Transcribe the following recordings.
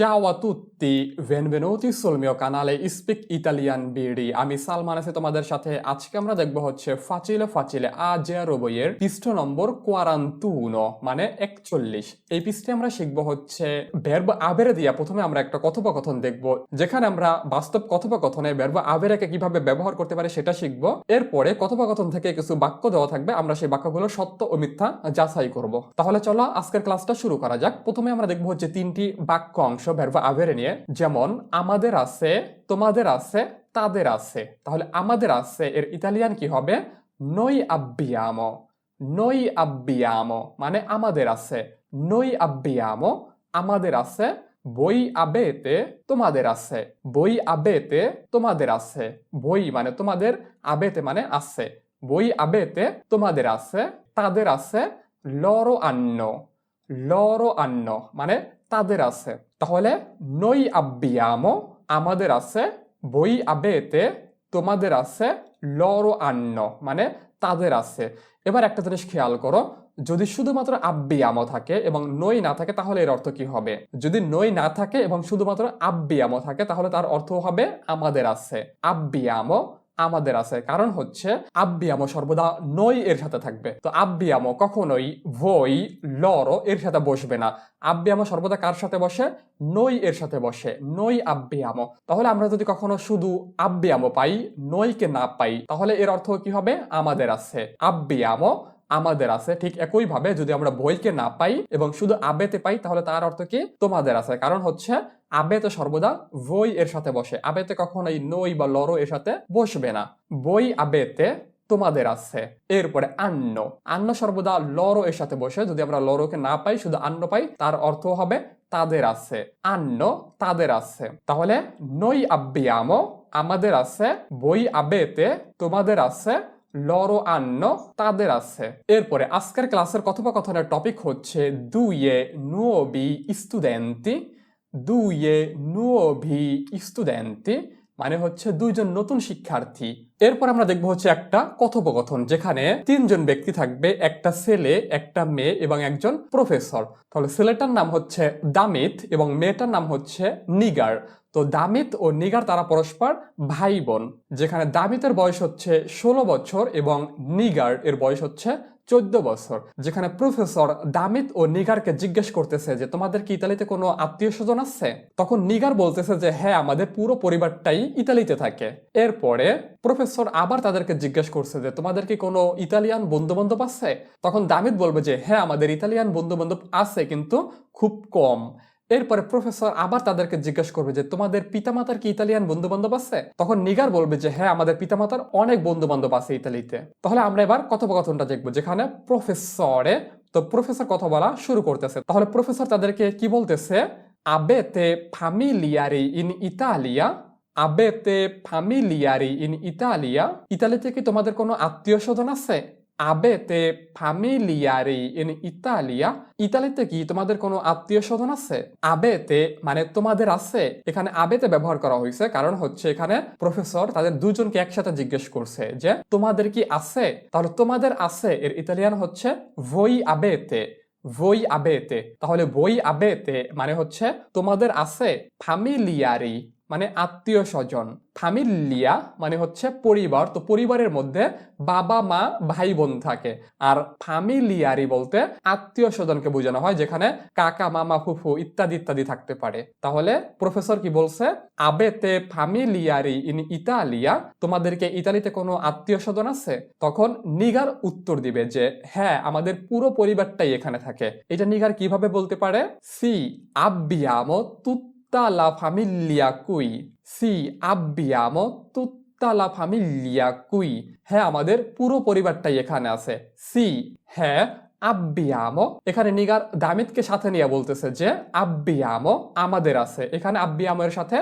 Ciao a tutti, benvenuti sul mio canale Speak Italian BD আমি সালমান আছি তোমাদের সাথে। আজকে আমরা দেখব হচ্ছে ফাচিলে ফাচিলে আজেরো বইয়ের পৃষ্ঠা নম্বর 41 মানে 41। এই পৃষ্ঠে আমরা শিখব হচ্ছে ভার্ব আবেরে দিয়া প্রথমে আমরা একটা কথোপকথন দেখব, যেখানে আমরা বাস্তব কথোপকথনে ভার্ব আবেরেকে কিভাবে ব্যবহার করতে পারি সেটা শিখব। এরপরে কথোপকথন থেকে কিছু বাক্য দেওয়া থাকবে, আমরা সেই বাক্যগুলো সত্য ও মিথ্যা যাচাই করব। তাহলে চলো আজকের ক্লাসটা শুরু করা যাক। প্রথমে আমরা দেখব হচ্ছে তিনটি বাক্য অংশ ভার্ব আবেরে নিয়ে, যেমন আমাদের আছে, তোমাদের আছে, তাদের আছে। তাহলে আমাদের আছে এর ইতালিয়ান কি হবে? noi abbiamo, noi abbiamo মানে আমাদের আছে। noi abbiamo আমাদের আছে। voi avete তোমাদের আছে। voi avete তোমাদের আছে। voi মানে তোমাদের, avete মানে আছে। voi avete তোমাদের আছে, তাদের আছে। loro hanno, loro hanno মানে তাদের আছে। তাহলে noi abbiamo আমাদের আছে, voi avete তোমাদের আছে, loro hanno মানে তাদের আছে। এবার একটা জিনিস খেয়াল করো, যদি শুধুমাত্র আব্বিয়ামো থাকে এবং নই না থাকে তাহলে এর অর্থ কি হবে? যদি নই না থাকে এবং শুধুমাত্র আব্বিয়ামো থাকে তাহলে তার অর্থ হবে আমাদের আছে। আব্বিয়ামো আমাদের আছে, কারণ হচ্ছে আব্বিয়ামো সর্বদা নই এর সাথে থাকবে। তো আব্বিয়ামো কখনোই voi loro এর সাথে বসবে না। আব্বিয়ামো সর্বদা কার সাথে বসে? নই এর সাথে বসে। নই আব্বিয়ামো। তাহলে আমরা যদি কখনো শুধু আব্বিয়ামো পাই, নইকে না পাই, তাহলে এর অর্থ কি হবে? আমাদের আছে। আব্বিয়ামো আমাদের আছে। ঠিক একইভাবে যদি আমরা বইকে না পাই এবং শুধু আবেতে পাই তাহলে তার অর্থ কি? তোমাদের আছে। কারণ হচ্ছে আবেতে সর্বদা বই এর সাথে বসে, আবেতে কখনোই নই বা লরো এর সাথে বসবে না। বই আবেতে তোমাদের আছে। এরপরে আন্ন, আন্ন সর্বদা লরো এর সাথে বসে। যদি আমরা লরোকে না পাই, শুধু আন্ন পাই, তার অর্থ হবে তাদের আছে। আন্ন তাদের আছে। তাহলে নই আব্বিয়ামো আমাদের আছে, বই আবেতে তোমাদের আছে, loro hanno তাদের আছে। এরপরে আজকের ক্লাসের কথোপকথনের টপিক হচ্ছে দুয়ে nuovi studenti, দুয়ে nuovi studenti মানে হচ্ছে দুইজন নতুন শিক্ষার্থী। এরপর আমরা দেখবো হচ্ছে একটা কথোপকথন যেখানে তিনজন ব্যক্তি থাকবে, একটা ছেলে, একটা মেয়ে এবং একজন প্রফেসর। তাহলে ছেলেটার নাম হচ্ছে দামিত এবং মেয়েটার নাম হচ্ছে নিগার। তো দামিত ও নিগার তারা পরস্পর ভাই বোন, যেখানে দামিতের বয়স হচ্ছে 16 বছর এবং নিগার এর বয়স হচ্ছে 14 বছর। যেখানে প্রফেসর দামিত ও নিগারকে জিজ্ঞেস করতেছে যে তোমাদের কি ইতালিতে কোনো আত্মীয় স্বজন আছে? তখন নিগার বলতেছে যে হ্যাঁ, আমাদের পুরো পরিবারটাই ইতালিতে থাকে। এরপরে প্রফেসর আবার তাদেরকে জিজ্ঞেস করছে যে তোমাদের কি কোনো ইতালিয়ান বন্ধু বান্ধব আছে? তখন দামিত বলবে যে হ্যাঁ, আমাদের ইতালিয়ান বন্ধু বান্ধব আছে কিন্তু খুব কম। এরপরে প্রফেসর আবার তাদেরকে জিজ্ঞেস করবে যে তোমাদের পিতামাতার কি ইতালিয়ান বন্ধু বান্ধব আছে? তখন নিগার বলবে যে হ্যাঁ, আমাদের পিতামাতার অনেক বন্ধু বান্ধব আছে ইতালিতে। তাহলে আমরা এবার কথোপকথনটা দেখবো যেখানে প্রফেসরে, তো প্রফেসর কথা বলা শুরু করতেছে। তাহলে প্রফেসর তাদেরকে কি বলতেছে? আবেতে familiari in Italia, আবেতে familiari in Italia ইতালিতে কি তোমাদের কোনো আত্মীয় স্বজন আছে? আবেতে familiari in Italia ইতালিতে কি তোমাদের কোনো আত্মীয় স্বজন আছে? আবেতে মানে তোমাদের আছে। এখানে আবেতে ব্যবহার করা হয়েছে কারণ হচ্ছে এখানে প্রফেসর তাদের দুজনকে একসাথে জিজ্ঞেস করছে যে তোমাদের কি আছে? তাহলে তোমাদের আছে এর ইতালিয়ান হচ্ছে voi avete, voi avete। তাহলে voi avete মানে হচ্ছে তোমাদের আছে। familiari মানে আত্মীয় স্বজন। ফ্যামিলিয়া মানে হচ্ছে পরিবার। তো পরিবারের মধ্যে বাবা মা ভাই বোন থাকে। আর ফ্যামিলিয়ারি বলতে আত্মীয় স্বজনকে বোঝানো হয়, যেখানে কাকা মামা ফুফু ইত্যাদি ইত্যাদি থাকতে পারে। তাহলে প্রফেসর কি বলছে? আবেতে ফ্যামিলিয়ারি ইন ইতালিয়া তোমাদেরকে ইতালিতে কোনো আত্মীয় স্বজন আছে? তখন নিগার উত্তর দিবে যে হ্যাঁ, আমাদের পুরো পরিবারটাই এখানে থাকে। এটা নিগার কিভাবে বলতে পারে? সি abbiamo tutta la famiglia qui, সি abbiamo tutta la famiglia qui হ্যাঁ, আমাদের পুরো পরিবারটাই এখানে আছে। সি হ্যাঁ, abbiamo এখানে নিগার দামিতকে সাথে নিয়ে বলতেছে যে abbiamo আমাদের আছে। এখানে abbiamo এর সাথে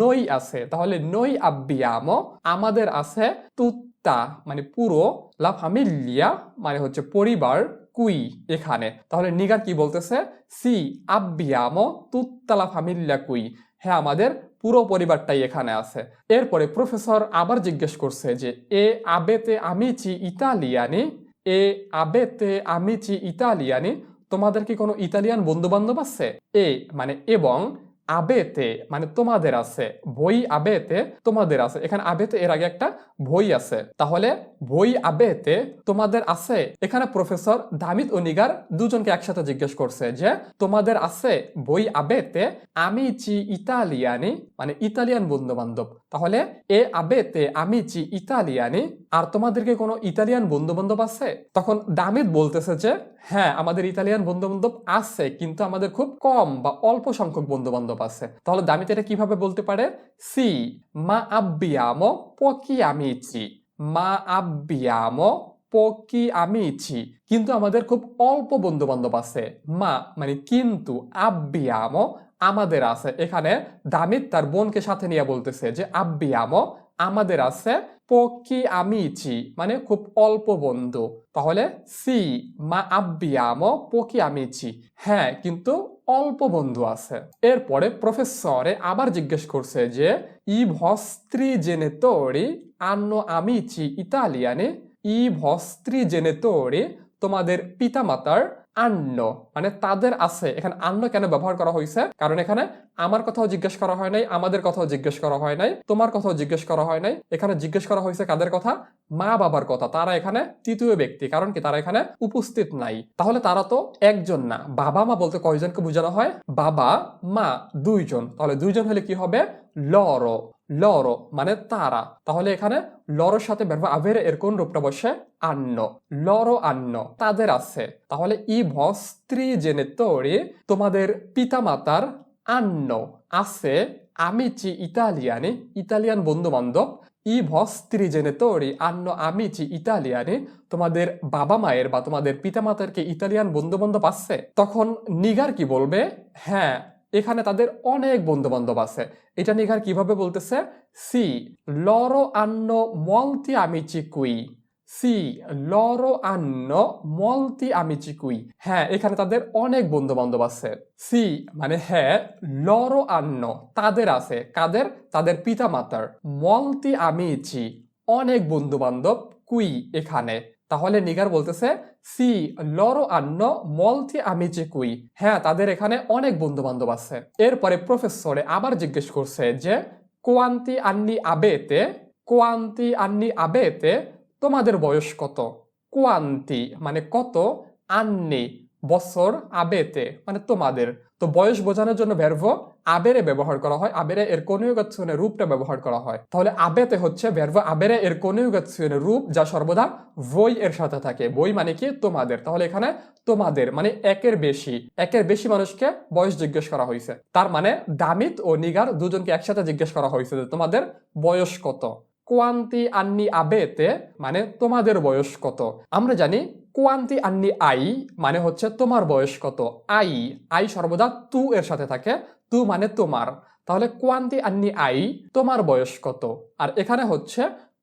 নই আছে। তাহলে নই abbiamo আমাদের আছে, tutta মানে পুরো, la famiglia মানে হচ্ছে পরিবার, কুই এখানে। তাহলে নিগার কি বলতেছে? সি abbiamo tutta la famiglia qui হ্যাঁ, আমাদের পুরো পরিবারটাই এখানে আছে। এরপরে প্রফেসর আবার জিজ্ঞেস করছে যে এ আবেতে আমিচি ইতালিয়ানি, এ আবেতে আমিচি ইতালিয়ানি তোমাদের কি কোনো ইতালিয়ান বন্ধু বান্ধব আছে? এ মানে এবং, আবেতে মানে তোমাদের আছে, voi avete তোমাদের আছে। এখানে আবেতে এর আগে একটা voi আছে, তাহলে voi avete তোমাদের আছে। এখানে প্রফেসর দামিত ও নিগার দুজনকে একসাথে জিজ্ঞেস করছে যে তোমাদের আছে voi avete amici italiani মানে ইতালিয়ান বন্ধু বান্ধব। তাহলে এ আবেতে amici italiani আর তোমাদেরকে কোনো ইতালিয়ান বন্ধু বান্ধব আছে? তখন দামিত বলতেছে যে হ্যাঁ আমাদের ইতালিয়ান বন্ধু বান্ধব আছে, কিন্তু আমাদের খুব কম বা অল্প সংখ্যক বন্ধু বান্ধব আছে। তাহলে দামিত এটা কিভাবে বলতে পারে? সি মা abbiamo pochi amici মা abbiamo pochi amici কিন্তু আমাদের খুব অল্প বন্ধু বান্ধব আছে। মা মানে কিন্তু, abbiamo আমাদের আছে। এখানে দামিত তার বোনকে সাথে নিয়ে বলতেছে যে abbiamo আমাদের আছে pochi amici মানে খুব অল্প বন্ধু। তাহলে সি মা abbiamo pochi amici হ্যাঁ কিন্তু অল্প বন্ধু আছে। এরপরে প্রফেসরে আবার জিজ্ঞেস করছে যে ই vostri genitori hanno amici italiani ই vostri genitori তোমাদের পিতামাতার আন্ন মানে তাদের আছে। এখানে আন্ন কেন ব্যবহার করা হয়েছে? কারণ এখানে আমার কথাও জিজ্ঞেস করা হয় নাই, আমাদের কথাও জিজ্ঞেস করা হয় নাই, তোমার কথাও জিজ্ঞেস করা হয় নাই। এখানে জিজ্ঞেস করা হয়েছে কাদের কথা? মা বাবার কথা। তারা এখানে তৃতীয় ব্যক্তি, কারণ কি তারা এখানে উপস্থিত নাই। তাহলে তারা তো একজন না। বাবা মা বলতে কয়জনকে বোঝানো হয়? বাবা মা দুইজন। তাহলে দুইজন হলে কি হবে? লরো লরো মানে তারা। তাহলে এখানে লরোর সাথে ভার্ব আভেরে এর কোন রূপটা বসে? আন্ন। লরো আন্ন তাদের আছে। তাহলে ই vostri genitori তোমাদের পিতামাতার আন্ন আছে amici italiani ইতালিয়ান বন্ধু বান্ধব। ই vostri genitori hanno amici italiani তোমাদের বাবা মায়ের বা তোমাদের পিতামাতার কি ইতালিয়ান বন্ধু বান্ধব আছে? তখন নিগার কি বলবে? হ্যাঁ এখানে তাদের অনেক বন্ধু বান্ধব আছে। এটা নিগার কিভাবে বলতেছে? সি লরো আন্ন molti amici qui সি লরো আন্ন molti amici qui হ্যাঁ এখানে তাদের অনেক বন্ধু বান্ধব আছে। সি মানে হ্যাঁ, লরো আন্ন তাদের আছে। কাদের? তাদের পিতামাতার। molti amici অনেক বন্ধু বান্ধব কুই এখানে। তাহলে নিগার বলতেছে সি লরো আন্ন molti amici qui হ্যাঁ তাদের এখানে অনেক বন্ধু বান্ধব আছে। এরপরে প্রফেসরে আবার জিজ্ঞেস করছে যে quanti anni avete quanti anni avete তোমাদের বয়স কত? quanti মানে কত, anni বছর, avete মানে তোমাদের। তো বয়স বোঝানোর জন্য ভার্ব আবেরে ব্যবহার করা হয়। আবেরে এর কনিউগেশনের রূপটা ব্যবহার করা হয়। তাহলে আবেতে হচ্ছে ভার্ব আবেরে এর কনিউগেশনের রূপ যা সর্বদা voi এর সাথে থাকে। voi মানে কি? তোমাদের। তাহলে এখানে তোমাদের মানে একের বেশি মানুষকে বয়স জিজ্ঞেস করা হয়েছে। তার মানে দামিত ও নিগার দুজনকে একসাথে জিজ্ঞেস করা হয়েছে যে তোমাদের বয়স কত। quanti anni avete মানে তোমাদের বয়স কত। আমরা জানি quanti anni hai মানে হচ্ছে তোমার বয়স কত। আই সর্বদা তু এর সাথে থাকে। তু মানে তোমার। তাহলে quanti anni hai তোমার বয়স কত। আর এখানে হচ্ছে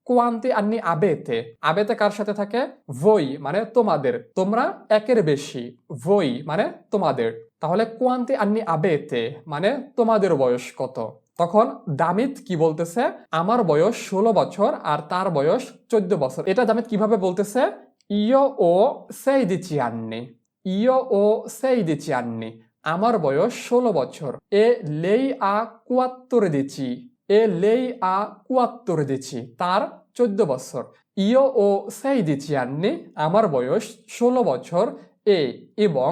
quanti anni avete avete কার সাথে থাকে? voi মানে তোমাদের, তোমরা একের বেশি। voi মানে তোমাদের। তাহলে quanti anni avete মানে তোমাদের বয়স কত। তখন দামিত কি বলতেছে? আমার বয়স 16 বছর আর তার বয়স 14 বছর। এটা দামিত কিভাবে বলতেছে? io ho 16 anni io ho 16 anni আমার বয়স 16 বছর। এ lei ha 14 এ lei ha 14 তার 14 বছর। io ho 16 anni আমার বয়স 16 বছর। এবং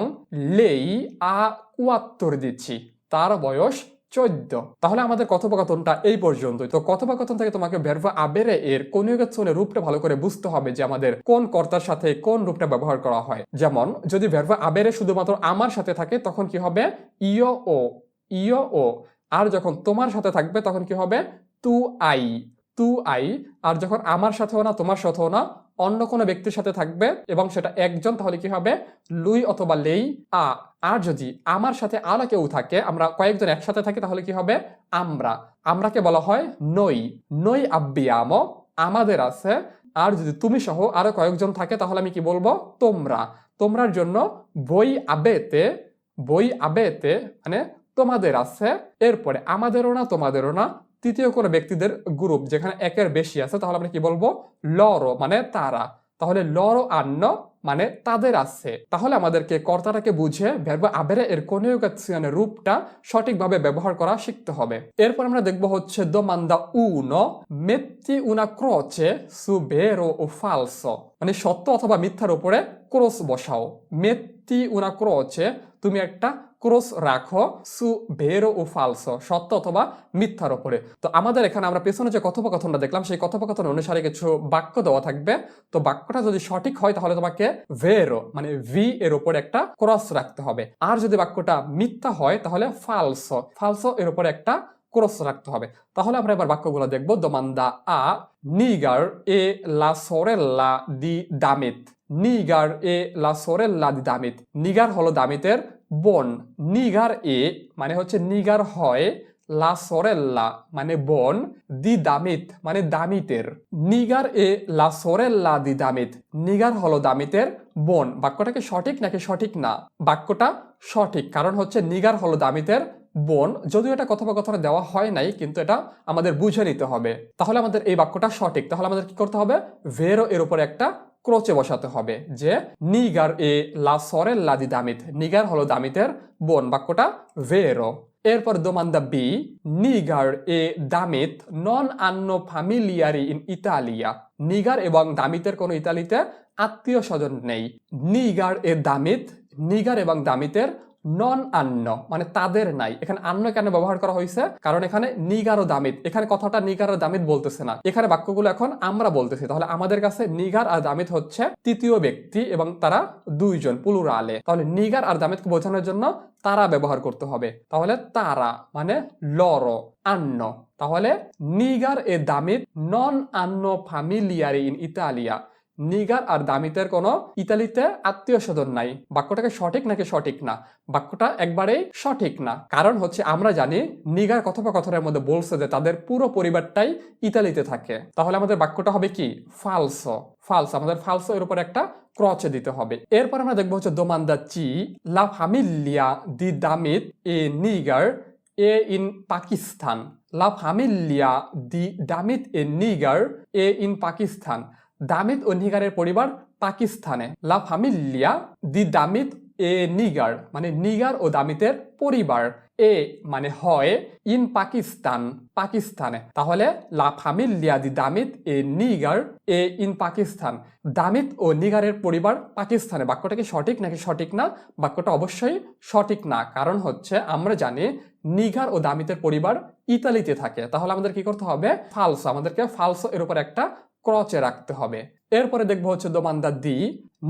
lei ha 14 তার বয়স 14। তাহলে আমাদের কথোপকথনটা এই পর্যন্তই। তো কথোপকথন থেকে তোমাকে ভার্ব আবেরে এর কনিউগেশনের রূপটা ভালো করে বুঝতে হবে যে আমাদের কোন কর্তার সাথে কোন রূপটা ব্যবহার করা হয়। যেমন যদি ভার্ব আবেরে শুধুমাত্র আমার সাথে থাকে তখন কি হবে? ইও ও। আর যখন তোমার সাথে থাকবে তখন কি হবে? তু আই। আর যখন আমার সাথেও না তোমার সাথেও না অন্য কোনো ব্যক্তির সাথে থাকবে এবং সেটা একজন, তাহলে কি হবে? লুই অথবা লেই আ। আর যদি আমার সাথে আরো কেউ থাকে, আমরা কয়েকজন একসাথে থাকি, তাহলে কি হবে? আমরাকে বলা হয় নই আব্বিয়ামো আমাদের আছে। আর যদি তুমি সহ আরো কয়েকজন থাকে তাহলে আমি কি বলবো? তোমরার জন্য বই আবেতে মানে তোমাদের আছে। এরপরে আমাদেরও না তোমাদেরও না তৃতীয় কোনো ব্যক্তিদের গ্রুপ যেখানে একের বেশি আছে তাহলে আমরা কি বলবো? লরো মানে তারা। তাহলে লরো আন্ন মানে তাদের আছে। তাহলে আমাদেরকে কর্তাটাকে বুঝে ভার্ব avere এর কনিউগেশনের রূপটা সঠিকভাবে ব্যবহার করা শিখতে হবে। এরপর আমরা দেখব হচ্ছে domanda 1 metti una croce su vero o falso, মানে সত্য অথবা মিথ্যার উপরে ক্রস বসাও। metti una croce, তুমি একটা ক্রস রাখো সু ভেরো ও ফালসো, সত্য অথবা মিথ্যার উপরে। তো আমাদের এখানে আমরা পেছনে যে কথোপকথনটা দেখলাম সেই কথোপকথন অনুসারে কিছু বাক্য দেওয়া থাকবে। তো বাক্যটা যদি সঠিক হয় তাহলে তোমাকে ভেরো মানে ভি এর উপরে একটা ক্রস রাখতে হবে, আর যদি বাক্যটা মিথ্যা হয় তাহলে ফালসো ফালসো এর উপরে একটা ক্রস রাখতে হবে। তাহলে আমরা এবার বাক্যগুলো দেখবো। দোমান্দা আ নিগার এ লা সোরেল্লা দি দামিত, নিগার এ লা সোরেল্লা দি দামিত, নিগার হলো দামিতের বোন। নিগার এ মানে হচ্ছে নিগার হয়, লা সোরেল্লা মানে বোন, দি দামিত মানে দামিতের। নিগার এ লা সোরেল্লা দি দামিত, নিগার হলো দামিতের বোন। বাক্যটা কি সঠিক নাকি সঠিক না? বাক্যটা সঠিক, কারণ হচ্ছে নিগার হলো দামিতের বোন। যদিও এটা কথোপকথনে দেওয়া হয় নাই, কিন্তু এটা আমাদের বুঝে নিতে হবে। তাহলে আমাদের এই বাক্যটা সঠিক। তাহলে আমাদের কি করতে হবে? ভেরো এর উপর একটা ক্রোচে বসাতে হবে যে নিগার এ লা সোরেল্লা দি দামিত, নিগার হলো দামিতের বোন। বাক্যটা ভেরো। এরপর দোমান্দা বি নিগার এ দামিত নন আন্নো ফামিলিয়ারি ইন ইতালিয়া, নিগার এবং দামিতের কোনো ইতালিতে আত্মীয় স্বজন নেই। নিগার এ দামিত, নিগার এবং দামিতের নন আন্ন মানে তাদের নাই। এখানে আন্ন কেন ব্যবহার করা হয়েছে? কারণ এখানে নিগার ও দামিত, এখানে কথাটা নিগার ও দামিত বলতেছে না, এখানে বাক্যগুলো এখন আমরা বলতেছি। তাহলে আমাদের কাছে নিগার আর দামিত হচ্ছে তৃতীয় ব্যক্তি এবং তারা দুইজন প্লুরালে। তাহলে নিগার আর দামিতকে বোঝানোর জন্য তারা ব্যবহার করতে হবে। তাহলে তারা মানে লরো আন্ন। তাহলে নিগার এ দামিত নন আন্ন ফামিলিয়ারি ইন ইতালিয়া, নিগার আর দামিতের কোনো ইতালিতে আত্মীয় স্বজন নাই। বাক্যটাকে সঠিক নাকি সঠিক না? বাক্যটা একবারেই সঠিক না, কারণ হচ্ছে আমরা জানি নিগার কথোপকথনের মধ্যে বলছে যে তাদের পুরো পরিবারটাই ইতালিতে থাকে। তাহলে আমাদের বাক্যটা হবে কি? ফালসো ফালসো, আমাদের ফালসো এর উপর একটা ক্রচে দিতে হবে। এরপর আমরা দেখবো হচ্ছে দোমান্দা চি লা ফামিলিয়া দি দামিত এ নিগার এ ইন পাকিস্তান, লা ফামিলিয়া দি দামিত এ নিগার এ ইন পাকিস্তান, দামিত ও নিগারের পরিবার পাকিস্তানে। লা ফামিলিয়া দি দামিত এ নিগার মানে নিগার ও দামিতের পরিবার, এ মানে হয়, ইন পাকিস্তান পাকিস্তানে। তাহলে লা ফামিলিয়া দি দামিত এ নিগার এ ইন পাকিস্তান, দামিত ও নিগারের পরিবার পাকিস্তানে। বাক্যটা কি সঠিক নাকি সঠিক না? বাক্যটা অবশ্যই সঠিক না, কারণ হচ্ছে আমরা জানি নিগার ও দামিতের পরিবার ইতালিতে থাকে। তাহলে আমাদের কি করতে হবে? ফালসো, আমাদেরকে ফালসো এর উপর একটা ক্রচে রাখতে হবে। এরপরে দেখবো হচ্ছে দোমান্দা দি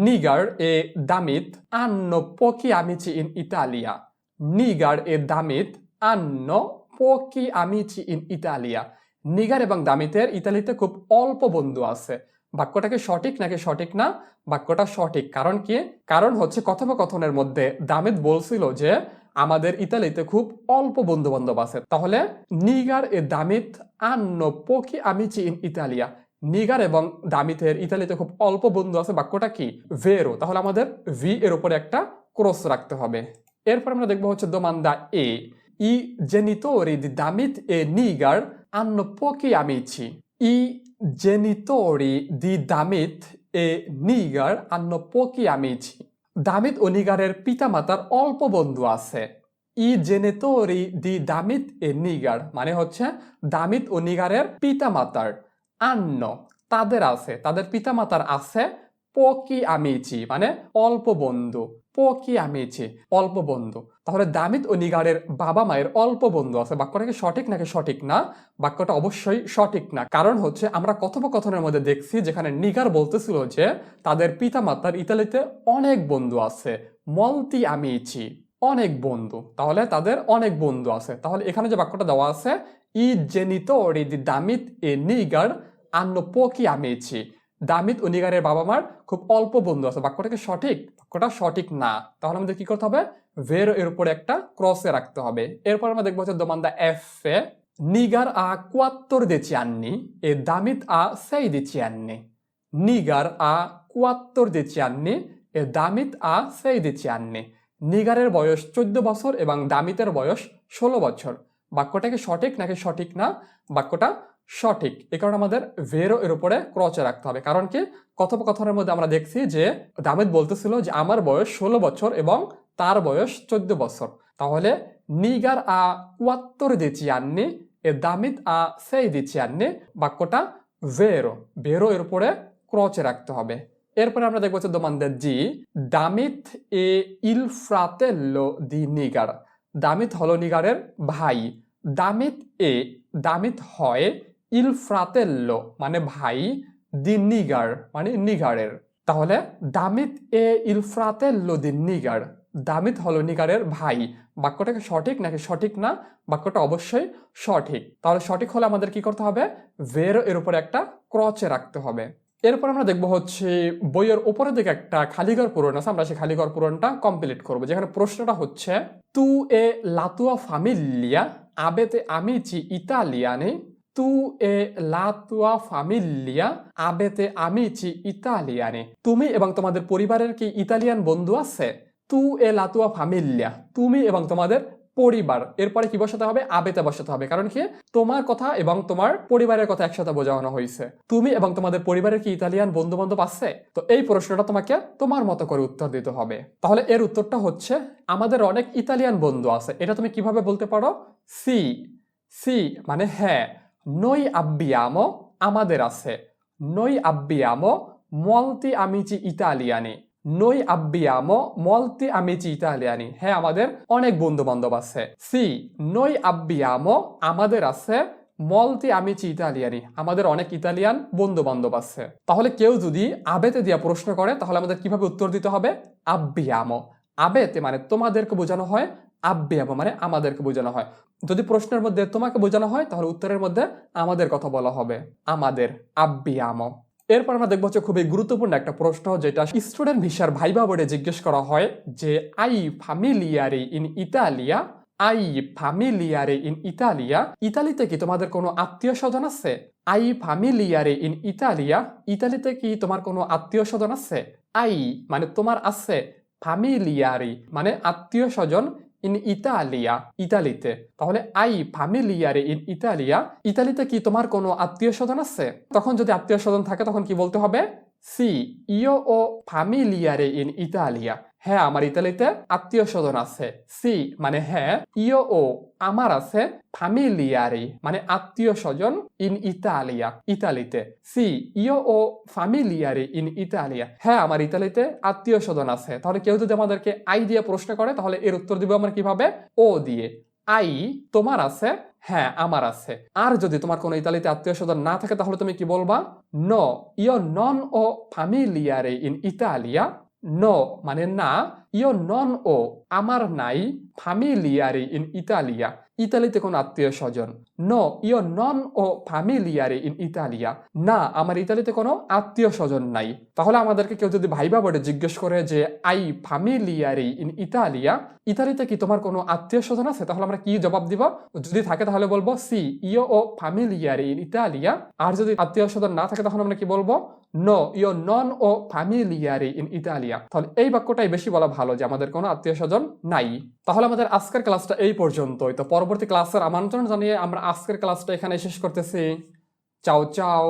নিগার এ দামিত আন্নো পোকি আমিচি ইন ইতালিয়া, নিগার এ দামিত আন্নো পোকি আমিচি ইন ইতালিয়া, নিগার এবং দামিতের ইতালিতে খুব অল্প বন্ধু আছে। বাক্যটা কি সঠিক নাকি সঠিক না? বাক্যটা সঠিক, কারণ কি? কারণ হচ্ছে কথোপকথনের মধ্যে দামিত বলছিল যে আমাদের ইতালিতে খুব অল্প বন্ধু বান্ধব আছে। তাহলে নিগার এ দামিত আন্নো পোকি আমিচি ইন ইতালিয়া, নিগার এবং দামিতের ইতালিতে খুব অল্প বন্ধু আছে। বাক্যটা কি? ভেরো। তাহলে আমাদের ভি এর উপরে একটা ক্রস রাখতে হবে। এরপর আমরা দেখবো হচ্ছে দোমান্দা এ ই জেনিটোরি দি দামিত এ নিগার আন্নো পোকি আমিচি, ই জেনিটোরি দি দামিত এ নিগার আন্নো পোকি আমিচি, দামিত ও নিগারের পিতামাতার অল্প বন্ধু আছে। ই জেনেটোরি দি দামিত এ নিগার মানে হচ্ছে দামিত ও নিগারের পিতামাতার আন্ন তাদের আছে, তাদের পিতামাতার আছে পোকি আমিচি মানে অল্প বন্ধু, পোকি আমিচি অল্প বন্ধু। তাহলে দামিত ও নিগারের বাবা মায়ের অল্প বন্ধু আছে। বাক্যটা কি সঠিক নাকি সঠিক না? বাক্যটা অবশ্যই সঠিক না, কারণ হচ্ছে আমরা কথোপকথনের মধ্যে দেখছি যেখানে নিগার বলতেছিল যে তাদের পিতামাতার ইতালিতে অনেক বন্ধু আছে, মলতি আমিচি অনেক বন্ধু। তাহলে তাদের অনেক বন্ধু আছে। তাহলে এখানে যে বাক্যটা দেওয়া আছে ই জেনিটোরি দি দামিত এ নিগার আন্নো পোকি আমিচি, দামিত ও নিগারের বাবা মার খুব অল্প বন্ধু আছে। বাক্যটা কি সঠিক? বাক্যটা সঠিক না। তাহলে আমাদের কি করতে হবে? ভেরো এর উপরে একটা ক্রসে রাখতে হবে। এরপর আমরা দেখবো হচ্ছে দোমান্দা এফ এ নিগার আ quattro anni e দামিত আ 16 anni, নিগার আ quattro anni e দামিত আ 16 anni, নিগারের বয়স 14 বছর এবং দামিতের বয়স 16 বছর। বাক্যটা কি সঠিক নাকি সঠিক না? বাক্যটা সঠিক। এই কারণে আমাদের ভেরো এর উপরে ক্রচে রাখতে হবে। কারণ কি, কথোপকথনের মধ্যে আমরা দেখছি যে দামিদ বলতেছিল যে আমার বয়স 16 বছর এবং তার বয়স 14 বছর। তাহলে নিগার আ 14 anni e David ha 16 anni বাক্যটা ভেরো, ভেরো এর উপরে ক্রচে রাখতে হবে। এরপরে আমরা দেখবো হচ্ছে দোমান্দে জি, দামিদ এ ইল ফ্রাতেল্লো দি নিগার। দামিদ হলো নিগারের ভাই। দামিদ এ, দামিদ হয়, ইল ফ্রাতেল্লো মানে ভাই, দি নিগার মানে নিগারের। তাহলে দামিদ এ ইল ফ্রাতেল্লো দি নিগার, দামিদ হলো নিগারের ভাই। বাক্যটাকে সঠিক নাকি সঠিক না? বাক্যটা অবশ্যই সঠিক। তাহলে সঠিক হলে আমাদের কি করতে হবে? ভেরো এর উপরে একটা ক্রচে রাখতে হবে। এরপর আমরা দেখবো হচ্ছে বইয়ের উপরের দিকে একটা খালিঘর পূরণ আছে, আমরা সেই খালিঘর পূরণটা কমপ্লিট করবো। যেখানে প্রশ্নটা হচ্ছে তু এ লাতুয়া ফামিলিয়া আবেতে আমিচি ইতালিয়ানে, তু এ লাতুয়া ফামিলিয়া আবেতে আমিচি ইতালিয়ানে। তুমি এবং তোমাদের পরিবারের কি ইতালিয়ান বন্ধু আছে? তু এ লাতুয়া ফামিলিয়া, তুমি এবং তোমাদের পরিবার। এরপরে কি বসাতে হবে? আবেতে বসাতে হবে। কারণ কি, তোমার কথা এবং তোমার পরিবারের কথা একসাথে বোঝানো হয়েছে। তুমি এবং তোমাদের পরিবারের কি ইতালিয়ান বন্ধু বান্ধব আছে? তো এই প্রশ্নটা তোমাকে তোমার মতো করে উত্তর দিতে হবে। তাহলে এর উত্তরটা হচ্ছে আমাদের অনেক ইতালিয়ান বন্ধু আছে। এটা তুমি কিভাবে বলতে পারো? সি, সি মানে হ্যাঁ। নই আব্বিয়ামো আমাদের আছে। নই আব্বিয়ামো মলতি আমিচি ইতালিয়ানি। নই আব্বিয়ামো মলতি আমিচি ইতালিয়ানি, হ্যাঁ আমাদের অনেক বন্ধু বান্ধব আছে। সি, নই আব্বিয়ামো আমাদের আছে, মলতি আমিচি ইতালিয়ানি আমাদের অনেক ইতালিয়ান বন্ধু বান্ধব আছে। তাহলে কেউ যদি আবেতে দিয়া প্রশ্ন করে তাহলে আমাদের কিভাবে উত্তর দিতে হবে? আব্বিয়ামো। আবেতে মানে তোমাদেরকে বোঝানো হয়, আব্বিয়ামো মানে আমাদেরকে বোঝানো হয়। যদি প্রশ্নের মধ্যে তোমাকে বোঝানো হয় তাহলে উত্তরের মধ্যে আমাদের কথা বলা হবে, আমাদের, আব্বিয়ামো। এরপর আমরা দেখবো হচ্ছে খুবই গুরুত্বপূর্ণ একটা প্রশ্ন, যেটা স্টুডেন্ট ভিসার ভাইবা বোর্ডে জিজ্ঞেস করা হয় যে আই ফামিলিয়ারে ইন ইতালিয়া, আই ফামিলিয়ারে ইন ইতালিয়া, ইতালিতে কি তোমাদের কোনো আত্মীয় স্বজন আছে? আই ফামিলিয়ারে ইন ইতালিয়া, ইতালিতে কি তোমার কোনো আত্মীয় স্বজন আছে? আই মানে তোমার আছে, ফামিলিয়ারি মানে আত্মীয় স্বজন, ইন ইতালিয়া ইতালিতে। তাহলে আই ফামিলিয়ারে ইন ইতালিয়া, ইতালিতে কি তোমার কোনো আত্মীয় স্বজন আছে? তখন যদি আত্মীয় স্বজন থাকে তখন কি বলতে হবে? সি, ইও ও ফামিলিয়ারে ইন ইতালিয়া, হ্যাঁ আমার ইতালিতে আত্মীয় স্বজন আছে। সি মানে হ্যাঁ, ইও ও আমার আছে, ফামিলিয়ারি মানে আত্মীয় স্বজন, ইন ইতালিয়া ইতালিতে। সি, ইও ও ফামিলিয়ারি ইন ইতালিয়া, হ্যাঁ আমার ইতালিতে আত্মীয় স্বজন আছে। তাহলে কেউ যদি আমাদেরকে আই দিয়ে প্রশ্ন করে তাহলে এর উত্তর দিব আমরা কিভাবে? ও দিয়ে। আই তোমার আছে, হ্যাঁ আমার আছে। আর যদি তোমার কোনো ইতালিতে আত্মীয় স্বজন না থাকে তাহলে তুমি কি বলবা? নো, ইও নন ও ফামিলিয়ারে ইন ইতালিয়া। নো মানে না, ইও নন ও আমার নাই, ফামিলিয়ারে ইন ইতালিয়া ইতালিতে কোনো আত্মীয় স্বজন। নো, ইও নন ও ফামিলিয়ারে ইন ইতালিয়া, না আমার ইতালিতে কোনো আত্মীয় স্বজন নাই। তাহলে আমাদেরকে কেউ যদি ভাইবা বোর্ডে জিজ্ঞেস করে যে আই ফামিলিয়ারে ইন ইতালিয়া, ইতালিতে কি তোমার কোনো আত্মীয় স্বজন আছে, তাহলে আমরা কি জবাব দিব? যদি থাকে তাহলে বলবো সি, ইও ও ফামিলিয়ারে ইন ইতালিয়া। আর যদি আত্মীয় স্বজন না থাকে তখন আমরা কি বলবো? নো, ইও নন ও ফামিলিয়ারে ইন ইতালিয়া। তাহলে এই বাক্যটাই বেশি বলা ভালো যে আমাদের কোনো আত্মীয় স্বজন নাই। তাহলে আমাদের আজকের ক্লাসটা এই পর্যন্তই। তো পরবর্তী ক্লাসের আমন্ত্রণ জানিয়ে আমরা আজকের ক্লাসটা এখানে শেষ করতেছি। চাও চাও।